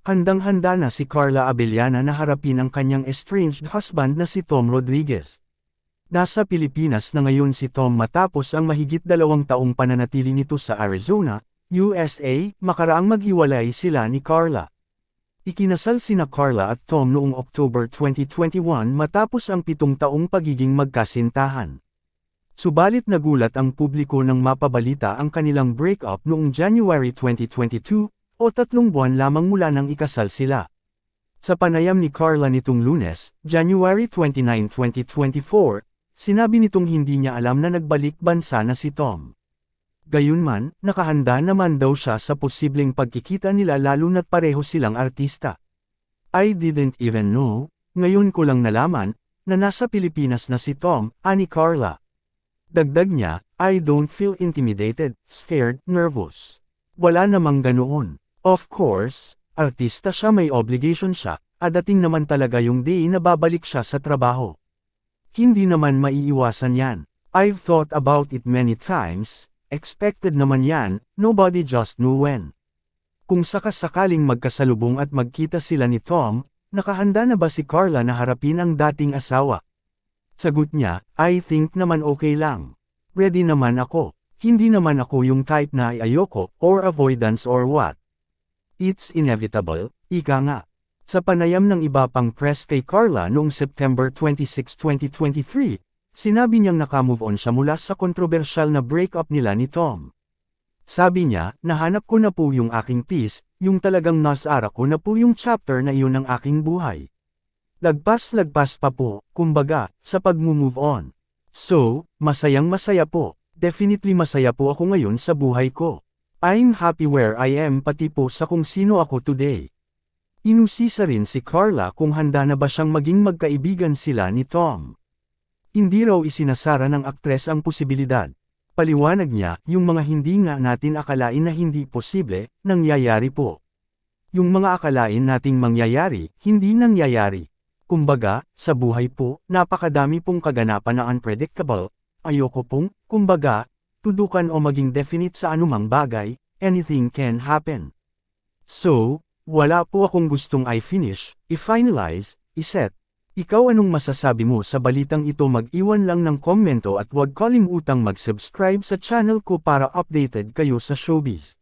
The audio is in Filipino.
Handang-handa na si Carla Abellana na harapin ang kanyang estranged husband na si Tom Rodriguez. Nasa Pilipinas na ngayon si Tom matapos ang mahigit 2 taong pananatili nito sa Arizona, USA, makaraang maghiwalay sila ni Carla. Ikinasal sina Carla at Tom noong October 2021 matapos ang 7 taong pagiging magkasintahan. Subalit nagulat ang publiko nang mapabalita ang kanilang breakup noong January 2022, o 3 buwan lamang mula nang ikasal sila. Sa panayam ni Carla nitong Lunes, January 29, 2024, sinabi nitong hindi niya alam na nagbalik bansa na si Tom. Gayunman, nakahanda naman daw siya sa posibleng pagkikita nila lalo na't pareho silang artista. I didn't even know, ngayon ko lang nalaman, na nasa Pilipinas na si Tom, ani Carla. Dagdag niya, I don't feel intimidated, scared, nervous. Wala namang ganoon. Of course, artista siya, may obligation siya, dating naman talaga yung day na babalik siya sa trabaho. Hindi naman maiiwasan yan. I've thought about it many times, expected naman yan, nobody just knew when. Kung sakasakaling magkasalubong at magkita sila ni Tom, nakahanda na ba si Carla na harapin ang dating asawa? Sagot niya, I think naman okay lang. Ready naman ako. Hindi naman ako yung type na ayoko, or avoidance or what. It's inevitable, ika nga. Sa panayam ng iba pang press kay Carla noong September 26, 2023, sinabi niyang nakamove on siya mula sa kontrobersyal na breakup nila ni Tom. Sabi niya, nahanap ko na po yung aking peace, yung talagang nasara ko na po yung chapter na iyon ng aking buhay. Lagpas-lagpas pa po, kumbaga, sa pag-move on. So, masayang-masaya po. Definitely masaya po ako ngayon sa buhay ko. I'm happy where I am pati po sa kung sino ako today. Inusisa rin si Carla kung handa na ba siyang maging magkaibigan sila ni Tom. Hindi raw isinasara ng aktres ang posibilidad. Paliwanag niya, yung mga hindi nga natin akalain na hindi posible, nangyayari po. Yung mga akalain nating mangyayari, hindi nangyayari. Kumbaga, sa buhay po, napakadami pong kaganapan na unpredictable. Ayoko pong, kumbaga, tudukan o maging definite sa anumang bagay, anything can happen. So, wala po akong gustong i-finish, i-finalize, i-set. Ikaw anong masasabi mo sa balitang ito? Mag-iwan lang ng komento at huwag kalimutang mag-subscribe sa channel ko para updated kayo sa showbiz.